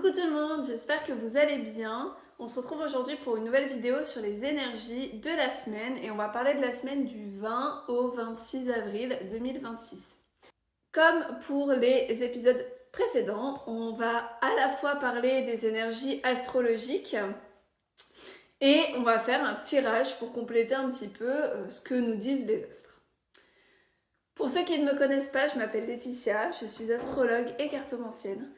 Coucou tout le monde, j'espère que vous allez bien. On se retrouve aujourd'hui pour une nouvelle vidéo sur les énergies de la semaine et on va parler de la semaine du 20 au 26 avril 2026. Comme pour les épisodes précédents, on va à la fois parler des énergies astrologiques et on va faire un tirage pour compléter un petit peu ce que nous disent les astres. Pour ceux qui ne me connaissent pas, je m'appelle Laetitia, je suis astrologue et cartomancienne.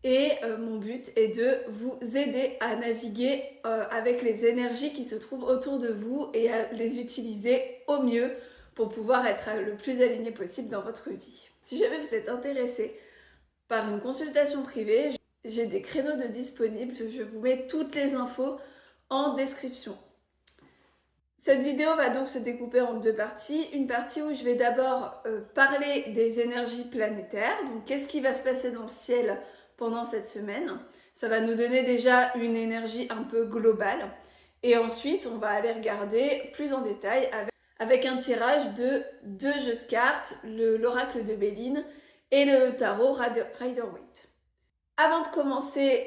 Et mon but est de vous aider à naviguer avec les énergies qui se trouvent autour de vous et à les utiliser au mieux pour pouvoir être le plus aligné possible dans votre vie. Si jamais vous êtes intéressé par une consultation privée, j'ai des créneaux de disponibles, je vous mets toutes les infos en description. Cette vidéo va donc se découper en deux parties. Une partie où je vais d'abord parler des énergies planétaires, donc qu'est-ce qui va se passer dans le ciel pendant cette semaine. Ça va nous donner déjà une énergie un peu globale. Et ensuite, on va aller regarder plus en détail avec un tirage de 2 jeux de cartes, l'oracle de Béline et le tarot Rider-Waite. Avant de commencer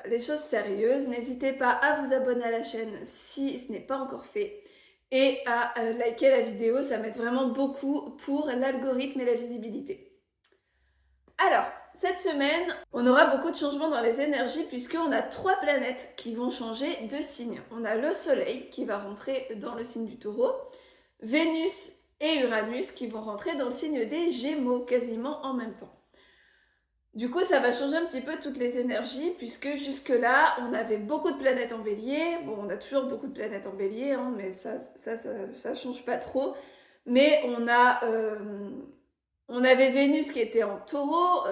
les choses sérieuses, n'hésitez pas à vous abonner à la chaîne si ce n'est pas encore fait et à liker la vidéo, ça m'aide vraiment beaucoup pour l'algorithme et la visibilité. Alors, cette semaine, on aura beaucoup de changements dans les énergies puisqu'on a 3 planètes qui vont changer de signe. On a le Soleil qui va rentrer dans le signe du Taureau, Vénus et Uranus qui vont rentrer dans le signe des Gémeaux quasiment en même temps. Du coup, ça va changer un petit peu toutes les énergies puisque jusque-là, on avait beaucoup de planètes en Bélier. Bon, on a toujours beaucoup de planètes en Bélier, hein, mais ça change pas trop. Mais on avait Vénus qui était en Taureau,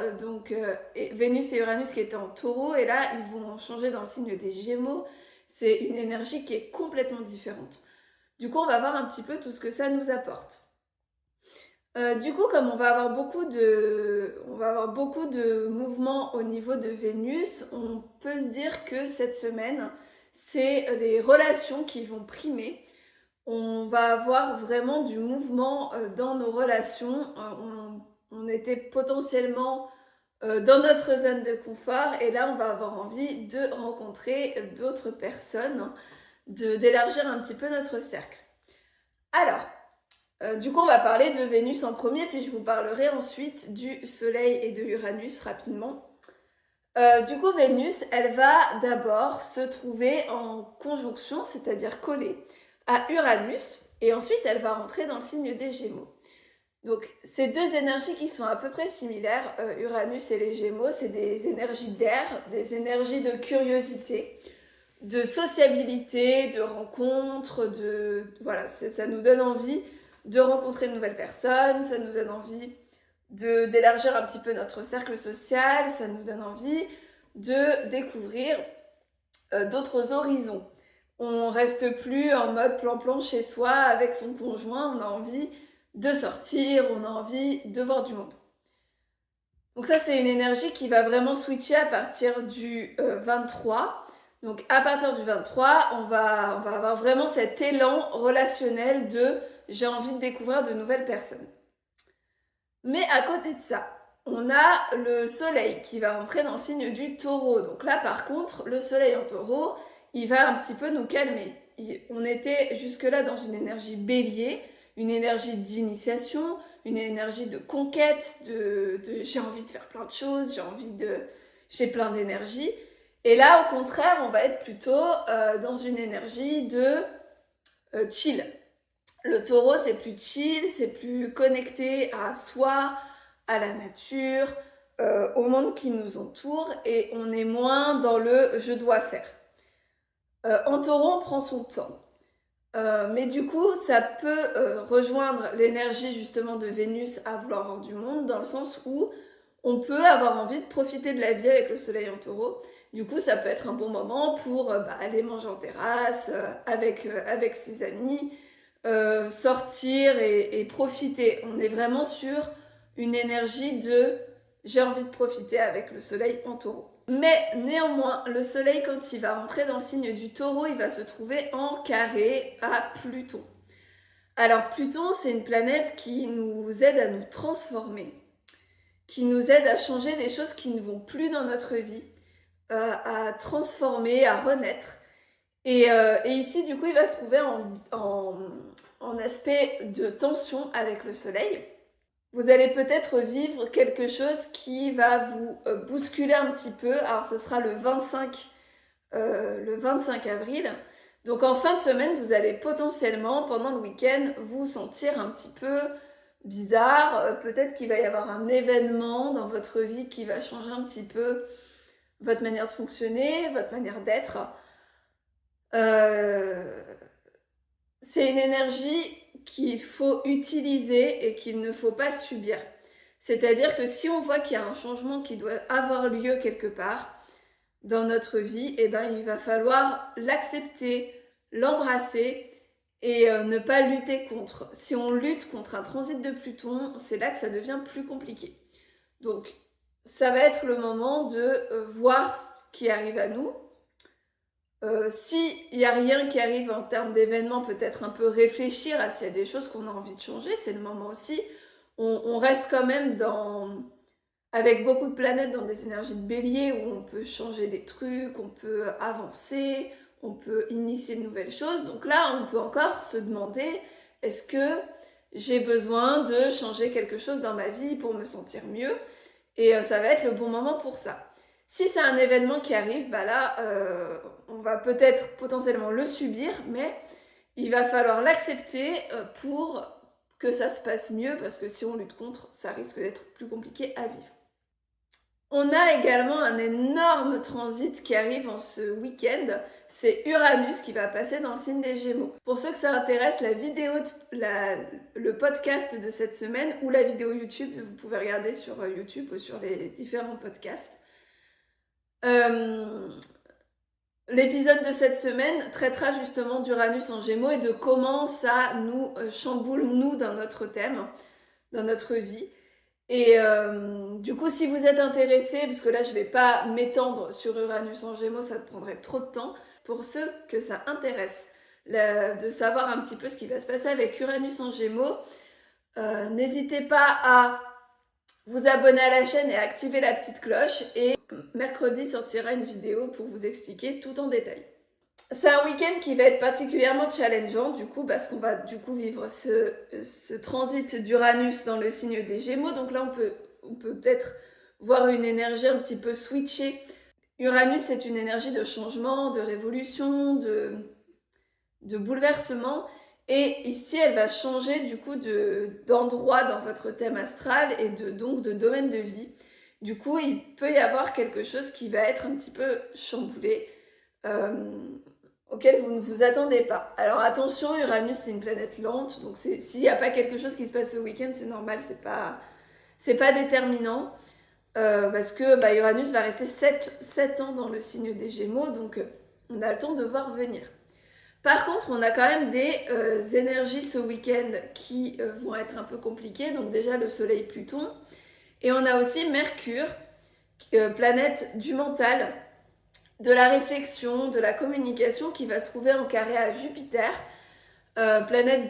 Vénus et Uranus qui étaient en Taureau, et là, ils vont changer dans le signe des Gémeaux. C'est une énergie qui est complètement différente. Du coup, on va voir un petit peu tout ce que ça nous apporte. Du coup, comme on va avoir beaucoup de mouvements au niveau de Vénus, on peut se dire que cette semaine, c'est les relations qui vont primer. On va avoir vraiment du mouvement dans nos relations. On était potentiellement dans notre zone de confort et là, on va avoir envie de rencontrer d'autres personnes, d'élargir un petit peu notre cercle. Alors, du coup, on va parler de Vénus en premier, puis je vous parlerai ensuite du Soleil et de Uranus rapidement. Du coup, Vénus, elle va d'abord se trouver en conjonction, c'est-à-dire collée à Uranus, et ensuite elle va rentrer dans le signe des Gémeaux. Donc, ces deux énergies qui sont à peu près similaires, Uranus et les Gémeaux, c'est des énergies d'air, des énergies de curiosité, de sociabilité, de rencontre, voilà, ça nous donne envie de rencontrer de nouvelles personnes, ça nous donne envie d'élargir un petit peu notre cercle social, ça nous donne envie de découvrir d'autres horizons. On reste plus en mode plan-plan chez soi avec son conjoint, on a envie de sortir, on a envie de voir du monde. Donc ça, c'est une énergie qui va vraiment switcher à partir du 23. Donc à partir du 23, on va avoir vraiment cet élan relationnel de j'ai envie de découvrir de nouvelles personnes. Mais à côté de ça, on a le soleil qui va rentrer dans le signe du taureau. Donc là, par contre, le soleil en taureau, il va un petit peu nous calmer. On était jusque-là dans une énergie bélier, une énergie d'initiation, une énergie de conquête, de j'ai envie de faire plein de choses, j'ai plein d'énergie. Et là, au contraire, on va être plutôt dans une énergie de chill. Le taureau, c'est plus chill, c'est plus connecté à soi, à la nature, au monde qui nous entoure, et on est moins dans le je dois faire. En taureau, on prend son temps. Mais du coup, ça peut rejoindre l'énergie justement de Vénus à vouloir voir du monde, dans le sens où on peut avoir envie de profiter de la vie avec le soleil en taureau. Du coup, ça peut être un bon moment pour aller manger en terrasse avec ses amis, sortir et profiter. On est vraiment sur une énergie de j'ai envie de profiter avec le soleil en taureau. Mais néanmoins, le soleil, quand il va rentrer dans le signe du taureau, il va se trouver en carré à Pluton. Alors Pluton, c'est une planète qui nous aide à nous transformer, qui nous aide à changer des choses qui ne vont plus dans notre vie, à transformer, à renaître. Et ici, du coup, il va se trouver en aspect de tension avec le soleil. Vous allez peut-être vivre quelque chose qui va vous bousculer un petit peu. Alors, ce sera le 25 avril. Donc, en fin de semaine, vous allez potentiellement, pendant le week-end, vous sentir un petit peu bizarre. Peut-être qu'il va y avoir un événement dans votre vie qui va changer un petit peu votre manière de fonctionner, votre manière d'être. C'est une énergie qu'il faut utiliser et qu'il ne faut pas subir. C'est-à-dire que si on voit qu'il y a un changement qui doit avoir lieu quelque part dans notre vie, eh ben, il va falloir l'accepter, l'embrasser et ne pas lutter contre. Si on lutte contre un transit de Pluton, c'est là que ça devient plus compliqué. Donc, ça va être le moment de voir ce qui arrive à nous. S'il n'y a rien qui arrive en termes d'événements, peut-être un peu réfléchir à s'il y a des choses qu'on a envie de changer, c'est le moment aussi. On reste quand même avec beaucoup de planètes dans des énergies de bélier où on peut changer des trucs, on peut avancer, on peut initier de nouvelles choses. Donc là, on peut encore se demander, est-ce que j'ai besoin de changer quelque chose dans ma vie pour me sentir mieux? Et ça va être le bon moment pour ça. Si c'est un événement qui arrive, bah là, on va peut-être potentiellement le subir, mais il va falloir l'accepter pour que ça se passe mieux, parce que si on lutte contre, ça risque d'être plus compliqué à vivre. On a également un énorme transit qui arrive en ce week-end, c'est Uranus qui va passer dans le signe des Gémeaux. Pour ceux que ça intéresse, le podcast de cette semaine ou la vidéo YouTube, vous pouvez regarder sur YouTube ou sur les différents podcasts. L'épisode de cette semaine traitera justement d'Uranus en Gémeaux et de comment ça nous chamboule, nous, dans notre thème, dans notre vie. Et du coup, si vous êtes intéressé, parce que là je vais pas m'étendre sur Uranus en Gémeaux, ça prendrait trop de temps. Pour ceux que ça intéresse de savoir un petit peu ce qui va se passer avec Uranus en Gémeaux, n'hésitez pas à vous abonner à la chaîne et à activer la petite cloche. Et mercredi sortira une vidéo pour vous expliquer tout en détail. C'est un week-end qui va être particulièrement challengeant du coup parce qu'on va du coup vivre ce transit d'Uranus dans le signe des Gémeaux. Donc là on peut peut-être voir une énergie un petit peu switchée. Uranus c'est une énergie de changement, de révolution, de bouleversement. Et ici elle va changer du coup d'endroit dans votre thème astral et donc de domaine de vie. Du coup il peut y avoir quelque chose qui va être un petit peu chamboulé. Auquel vous ne vous attendez pas. Alors attention, Uranus c'est une planète lente, donc s'il n'y a pas quelque chose qui se passe ce week-end, c'est normal, c'est pas déterminant, parce que Uranus va rester 7 ans dans le signe des Gémeaux, donc on a le temps de voir venir. Par contre, on a quand même des énergies ce week-end qui vont être un peu compliquées, donc déjà le Soleil Pluton, et on a aussi Mercure, planète du mental, de la réflexion, de la communication qui va se trouver en carré à Jupiter, planète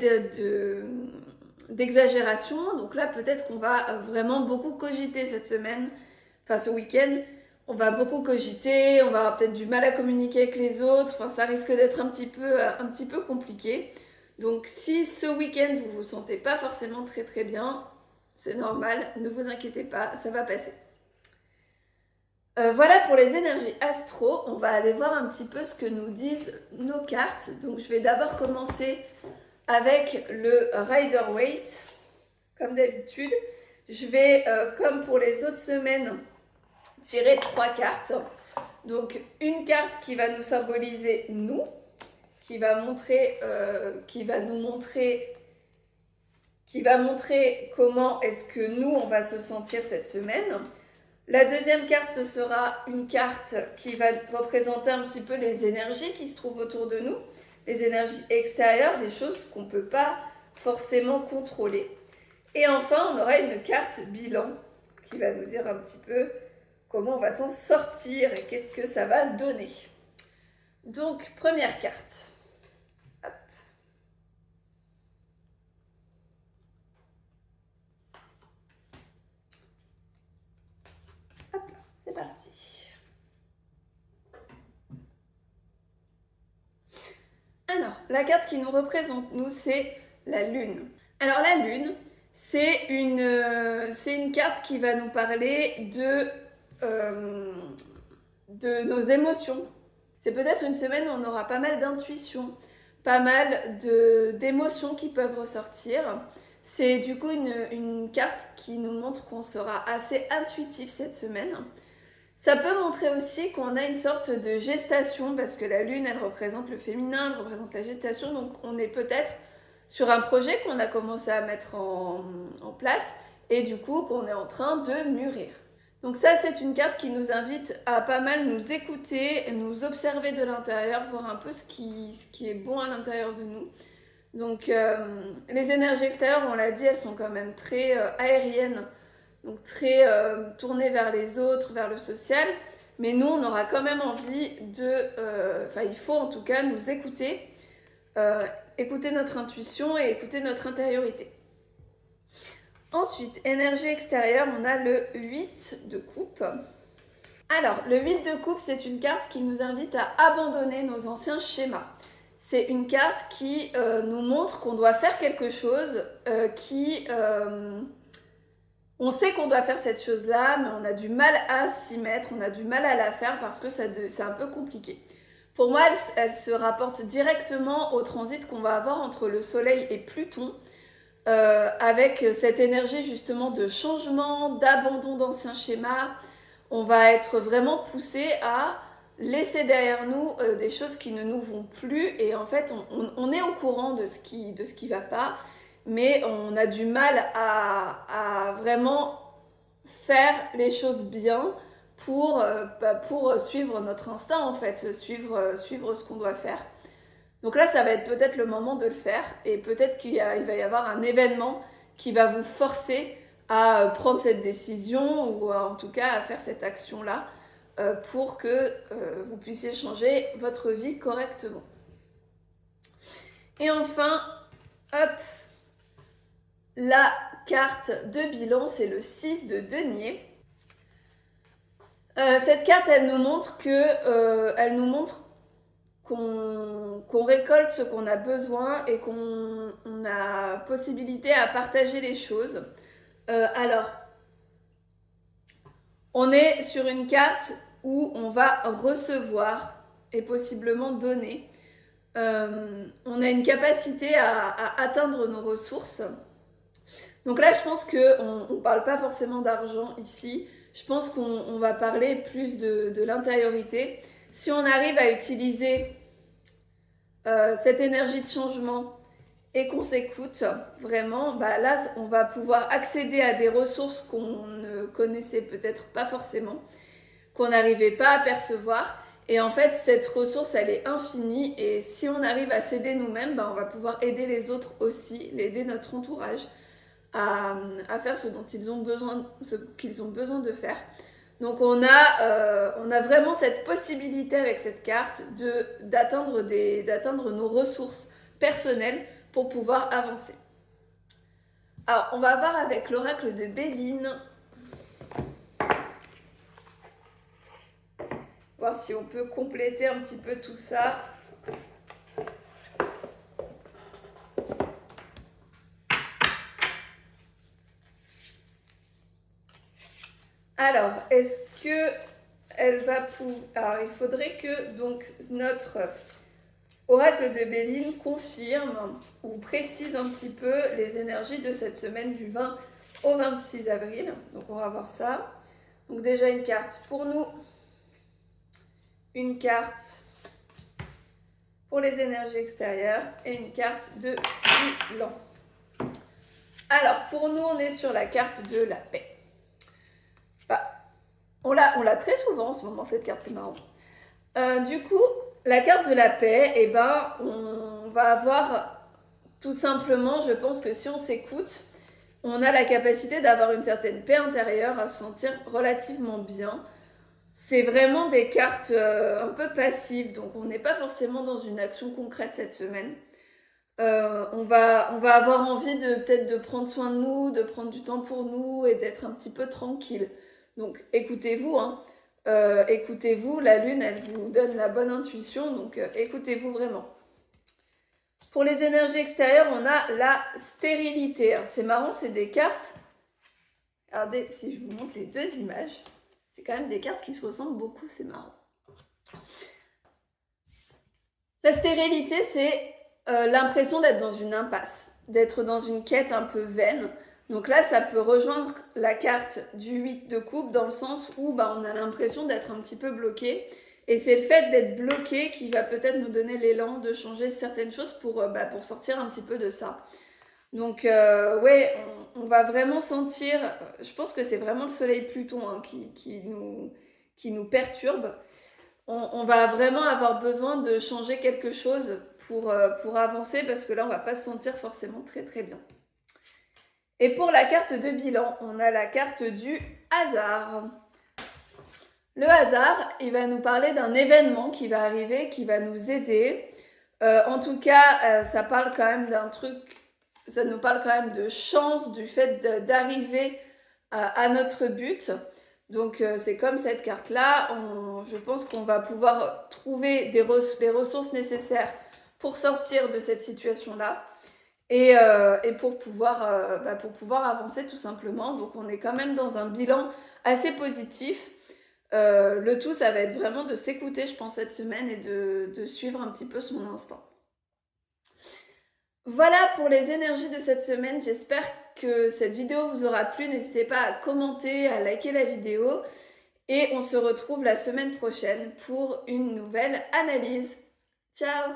d'exagération. Donc là, peut-être qu'on va vraiment beaucoup cogiter cette semaine, enfin ce week-end. On va beaucoup cogiter, on va avoir peut-être du mal à communiquer avec les autres. Enfin, ça risque d'être un petit peu compliqué. Donc si ce week-end, vous vous sentez pas forcément très très bien, c'est normal, ne vous inquiétez pas, ça va passer. Voilà pour les énergies astro. On va aller voir un petit peu ce que nous disent nos cartes. Donc je vais d'abord commencer avec le Rider-Waite, comme d'habitude. Je vais, comme pour les autres semaines, tirer 3 cartes. Donc une carte qui va nous symboliser nous, qui va montrer comment est-ce que nous on va se sentir cette semaine. La deuxième carte, ce sera une carte qui va représenter un petit peu les énergies qui se trouvent autour de nous, les énergies extérieures, des choses qu'on ne peut pas forcément contrôler. Et enfin, on aura une carte bilan qui va nous dire un petit peu comment on va s'en sortir et qu'est-ce que ça va donner. Donc, première carte. Hop. Hop là, c'est parti. la carte qui nous représente, nous, c'est la Lune. Alors la Lune, c'est une carte qui va nous parler de nos émotions. C'est peut-être une semaine où on aura pas mal d'intuition, pas mal d'émotions qui peuvent ressortir. C'est du coup une carte qui nous montre qu'on sera assez intuitif cette semaine. Ça peut montrer aussi qu'on a une sorte de gestation, parce que la Lune, elle représente le féminin, elle représente la gestation, donc on est peut-être sur un projet qu'on a commencé à mettre en place, et du coup qu'on est en train de mûrir. Donc ça, c'est une carte qui nous invite à pas mal nous écouter, nous observer de l'intérieur, voir un peu ce qui est bon à l'intérieur de nous. Donc les énergies extérieures, on l'a dit, elles sont quand même très aériennes, donc très tournées vers les autres, vers le social. Mais nous, on aura quand même envie il faut en tout cas nous écouter, écouter notre intuition et écouter notre intériorité. Ensuite, énergie extérieure, on a le 8 de coupe. Alors, le 8 de coupe, c'est une carte qui nous invite à abandonner nos anciens schémas. C'est une carte qui nous montre qu'on doit faire quelque chose, on sait qu'on doit faire cette chose-là, mais on a du mal à s'y mettre, on a du mal à la faire parce que c'est un peu compliqué. Pour moi, elle se rapporte directement au transit qu'on va avoir entre le Soleil et Pluton, avec cette énergie justement de changement, d'abandon d'anciens schémas. On va être vraiment poussé à laisser derrière nous des choses qui ne nous vont plus, et en fait on est au courant de ce qui va pas, mais on a du mal à vraiment faire les choses bien pour suivre notre instinct, en fait, suivre ce qu'on doit faire. Donc là, ça va être peut-être le moment de le faire, et peut-être il va y avoir un événement qui va vous forcer à prendre cette décision, ou en tout cas à faire cette action-là, pour que vous puissiez changer votre vie correctement. Et enfin, hop, la carte de bilan, c'est le 6 de denier. Cette carte, elle nous montre qu'on récolte ce qu'on a besoin, et qu'on a possibilité à partager les choses. Alors, on est sur une carte où on va recevoir et possiblement donner. On a une capacité à atteindre nos ressources. Donc là, je pense qu'on ne parle pas forcément d'argent ici. Je pense qu'on va parler plus de l'intériorité. Si on arrive à utiliser cette énergie de changement et qu'on s'écoute vraiment, là, on va pouvoir accéder à des ressources qu'on ne connaissait peut-être pas forcément, qu'on n'arrivait pas à percevoir. Et en fait, cette ressource, elle est infinie, et si on arrive à s'aider nous-mêmes, on va pouvoir aider les autres aussi, aider notre entourage à faire ce qu'ils ont besoin de faire. Donc on a vraiment cette possibilité avec cette carte d'atteindre nos ressources personnelles pour pouvoir avancer. Alors, on va voir avec l'oracle de Béline. Voir si on peut compléter un petit peu tout ça. Alors, est-ce que elle va pouvoir... Alors, il faudrait que donc notre oracle de Béline confirme ou précise un petit peu les énergies de cette semaine du 20 au 26 avril. Donc, on va voir ça. Donc, déjà une carte pour nous. Une carte pour les énergies extérieures et une carte de bilan. Alors, pour nous, on est sur la carte de la paix. On l'a très souvent en ce moment, cette carte, c'est marrant. Du coup, la carte de la paix, on va avoir tout simplement, je pense que si on s'écoute, on a la capacité d'avoir une certaine paix intérieure, à se sentir relativement bien. C'est vraiment des cartes un peu passives, donc on n'est pas forcément dans une action concrète cette semaine. On va avoir envie peut-être de prendre soin de nous, de prendre du temps pour nous et d'être un petit peu tranquille. Donc écoutez-vous, écoutez-vous, la lune, elle vous donne la bonne intuition, donc écoutez-vous vraiment. Pour les énergies extérieures, on a la stérilité. Alors c'est marrant, c'est des cartes. Regardez, si je vous montre les deux images, c'est quand même des cartes qui se ressemblent beaucoup, c'est marrant. La stérilité, c'est l'impression d'être dans une impasse, d'être dans une quête un peu vaine. Donc là, ça peut rejoindre la carte du 8 de coupe dans le sens où on a l'impression d'être un petit peu bloqué. Et c'est le fait d'être bloqué qui va peut-être nous donner l'élan de changer certaines choses pour sortir un petit peu de ça. Donc ouais, on va vraiment sentir, je pense que c'est vraiment le soleil Pluton hein, qui nous perturbe. On va vraiment avoir besoin de changer quelque chose pour avancer parce que là, on va pas se sentir forcément très très bien. Et pour la carte de bilan, on a la carte du hasard. Le hasard, il va nous parler d'un événement qui va arriver, qui va nous aider. En tout cas, ça parle quand même d'un truc, ça nous parle quand même de chance, du fait d'arriver à notre but. Donc c'est comme cette carte-là, je pense qu'on va pouvoir trouver les ressources nécessaires pour sortir de cette situation-là et pour pouvoir avancer tout simplement. Donc on est quand même dans un bilan assez positif. Le tout, ça va être vraiment de s'écouter, je pense, cette semaine et de suivre un petit peu son instinct. Voilà pour les énergies de cette semaine. J'espère que cette vidéo vous aura plu. N'hésitez pas à commenter, à liker la vidéo. Et on se retrouve la semaine prochaine pour une nouvelle analyse. Ciao!